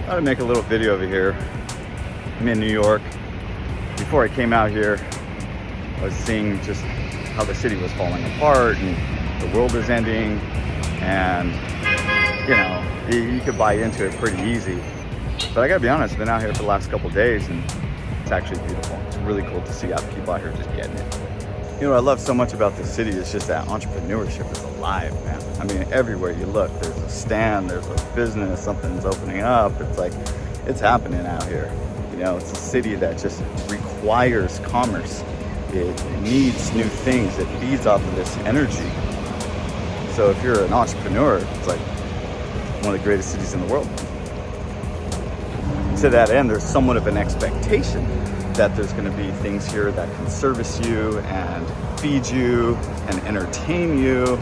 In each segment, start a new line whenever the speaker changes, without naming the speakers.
Thought I'd make a little video over here. I'm in New York. Before I came out here, I was seeing just how the city was falling apart and the world is ending, and you could buy into it pretty easy. But I gotta be honest, I've been out here for the last couple days and it's actually beautiful. It's really cool to see how people out here just getting it. You know what I love so much about this city is just that entrepreneurship is alive, man. I mean, everywhere you look, there's a stand, there's a business, something's opening up. It's like, it's happening out here. You know, it's a city that just requires commerce. It needs new things. It feeds off of this energy. So if you're an entrepreneur, it's like one of the greatest cities in the world. To that end, there's somewhat of an expectation that there's going to be things here that can service you and feed you and entertain you,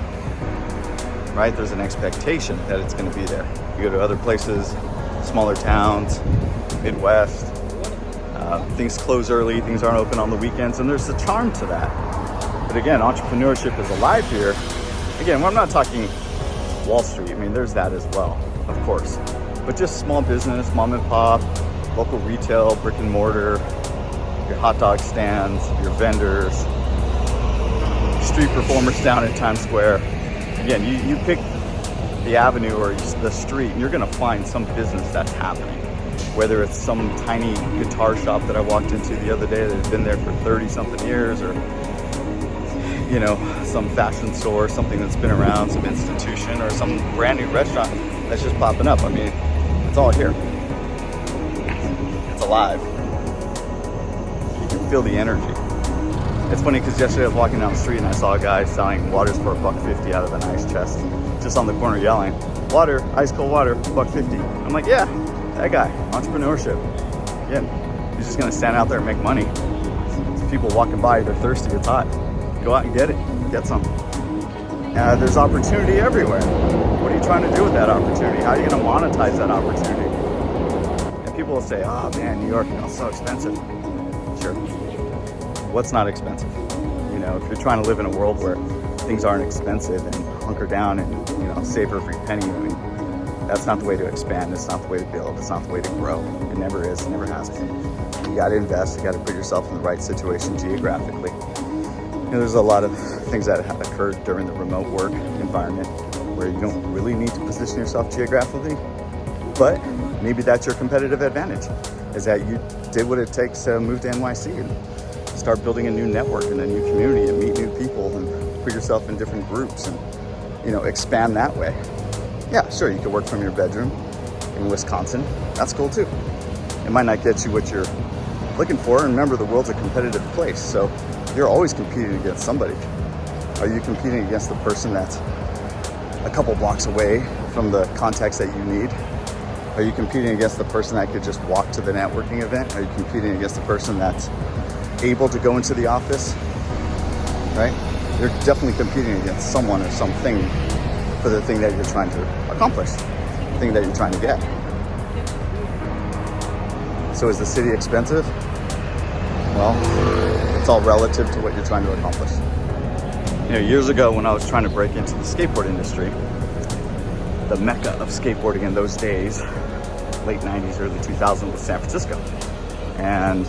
right? There's an expectation that it's going to be there. You go to other places, smaller towns, Midwest, things close early, things aren't open on the weekends, and there's a charm to that. But again, entrepreneurship is alive here. Again, I'm not talking Wall Street. I mean, there's that as well, of course. But just small business, mom and pop, local retail, brick and mortar, your hot dog stands, your vendors, street performers down in Times Square. Again, you pick the avenue or the street and you're gonna find some business that's happening. Whether it's some tiny guitar shop that I walked into the other day that had been there for 30 something years, or some fashion store, something that's been around, some institution, or some brand new restaurant that's just popping up. I mean, it's all here. It's alive. You can feel the energy. It's funny because yesterday I was walking down the street and I saw a guy selling waters for $1.50 out of an ice chest, just on the corner yelling, "Water, ice cold water, $1.50." I'm like, yeah, that guy, entrepreneurship. Again, he's just gonna stand out there and make money. There's people walking by, they're thirsty, it's hot. Go out and get it, get some. There's opportunity everywhere. What are you trying to do with that opportunity? How are you gonna monetize that opportunity? And people will say, oh man, New York, it's so expensive. Sure. What's not expensive? If you're trying to live in a world where things aren't expensive and hunker down and save every penny, I mean, that's not the way to expand. It's not the way to build. It's not the way to grow. It never is. It never has been. You got to invest. You got to put yourself in the right situation geographically. There's a lot of things that have occurred during the remote work environment where you don't really need to position yourself geographically, but maybe that's your competitive advantage, is that you did what it takes to move to NYC and start building a new network and a new community and meet new people and put yourself in different groups and, expand that way. Yeah, sure, you could work from your bedroom in Wisconsin. That's cool too. It might not get you what you're looking for. And remember, the world's a competitive place, so you're always competing against somebody. Are you competing against the person that's a couple blocks away from the contacts that you need? Are you competing against the person that could just walk to the networking event? Are you competing against the person that's able to go into the office? Right? You're definitely competing against someone or something for the thing that you're trying to accomplish, the thing that you're trying to get. So is the city expensive? Well, it's all relative to what you're trying to accomplish. Years ago when I was trying to break into the skateboard industry, the mecca of skateboarding in those days, late 90s, early 2000s, was San Francisco. And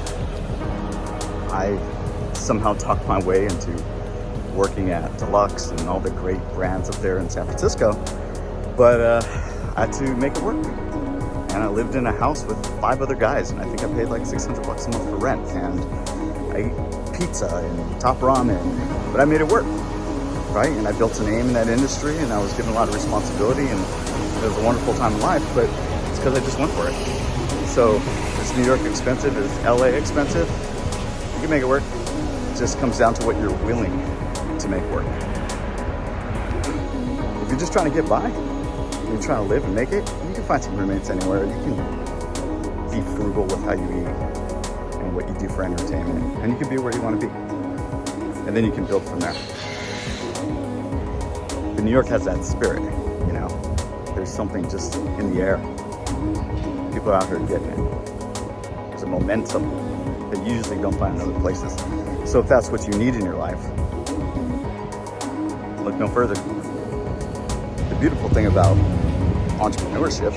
I somehow talked my way into working at Deluxe and all the great brands up there in San Francisco. But I had to make it work. And I lived in a house with 5 other guys, and I think I paid like $600 a month for rent. And I ate pizza and top ramen, but I made it work, right? And I built a name in that industry, and I was given a lot of responsibility, and it was a wonderful time in life, but it's because I just went for it. So is New York expensive? Is LA expensive? You can make it work. It just comes down to what you're willing to make work. If you're just trying to get by, you're trying to live and make it, you can find some roommates anywhere. You can be frugal with how you eat and what you do for entertainment, and you can be where you want to be, and then you can build from there. But New York has that spirit, there's something just in the air. People are out here getting it. There's a momentum that you usually don't find in other places. So if that's what you need in your life, look no further. The beautiful thing about entrepreneurship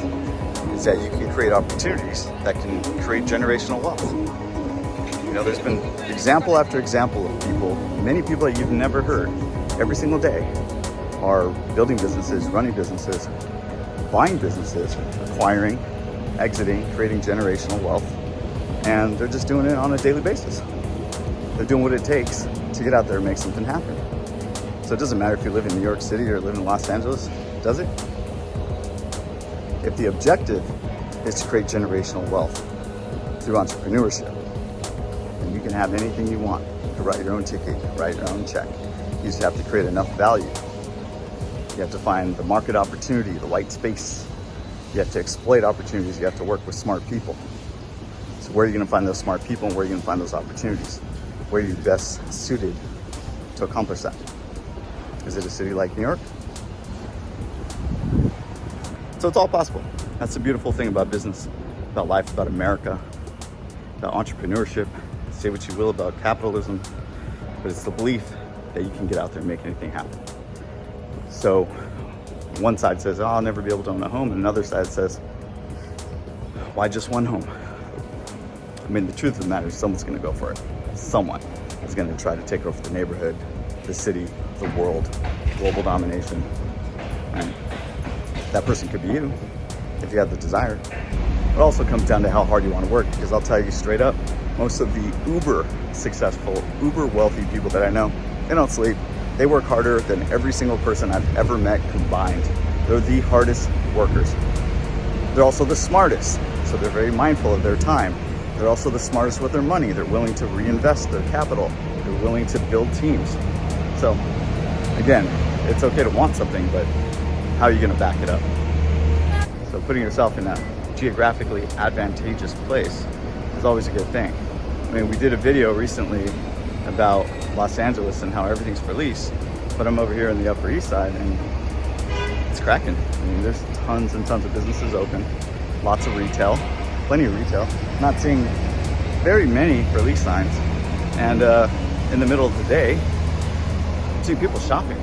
is is that you can create opportunities that can create generational wealth. You know, there's been example after example of people, many people that you've never heard, every single day are building businesses, running businesses, buying businesses, acquiring, exiting, creating generational wealth, and they're just doing it on a daily basis. They're doing what it takes to get out there and make something happen. So it doesn't matter if you live in New York City or live in Los Angeles, does it? If the objective is to create generational wealth through entrepreneurship, then you can have anything you want. You can write your own ticket, write your own check. You just have to create enough value. You have to find the market opportunity, the white space. You have to exploit opportunities. You have to work with smart people. So where are you going to find those smart people and where are you going to find those opportunities? Where are you best suited to accomplish that? Is it a city like New York? So it's all possible. That's the beautiful thing about business, about life, about America, about entrepreneurship. Say what you will about capitalism, but it's the belief that you can get out there and make anything happen. So one side says, oh, I'll never be able to own a home, and another side says, why just one home? I mean, the truth of the matter is someone's going to go for it. Someone is going to try to take over the neighborhood, the city, the world, global domination. And that person could be you if you have the desire. It also comes down to how hard you want to work, because I'll tell you straight up, most of the uber successful, uber wealthy people that I know, they don't sleep. They work harder than every single person I've ever met combined. They're the hardest workers. They're also the smartest, so they're very mindful of their time. They're also the smartest with their money. They're willing to reinvest their capital. They're willing to build teams. So again, it's okay to want something, but how are you going to back it up? So putting yourself in a geographically advantageous place is always a good thing. I mean, we did a video recently about Los Angeles and how everything's for lease, but I'm over here on the Upper East Side and it's cracking. I mean, there's tons and tons of businesses open, lots of retail, plenty of retail. I'm not seeing very many for lease signs, and in the middle of the day, I'm seeing people shopping,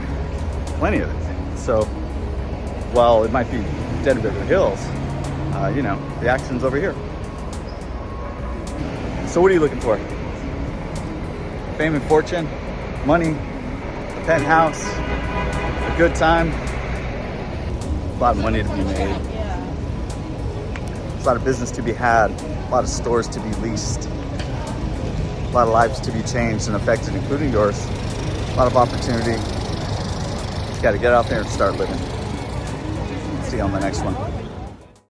plenty of it. So while it might be dead in Beverly Hills, you know, the action's over here. So what are you looking for? Fame and fortune, money, a penthouse, a good time, a lot of money to be made, a lot of business to be had, a lot of stores to be leased, a lot of lives to be changed and affected, including yours, a lot of opportunity. You got to get out there and start living. See you on the next one.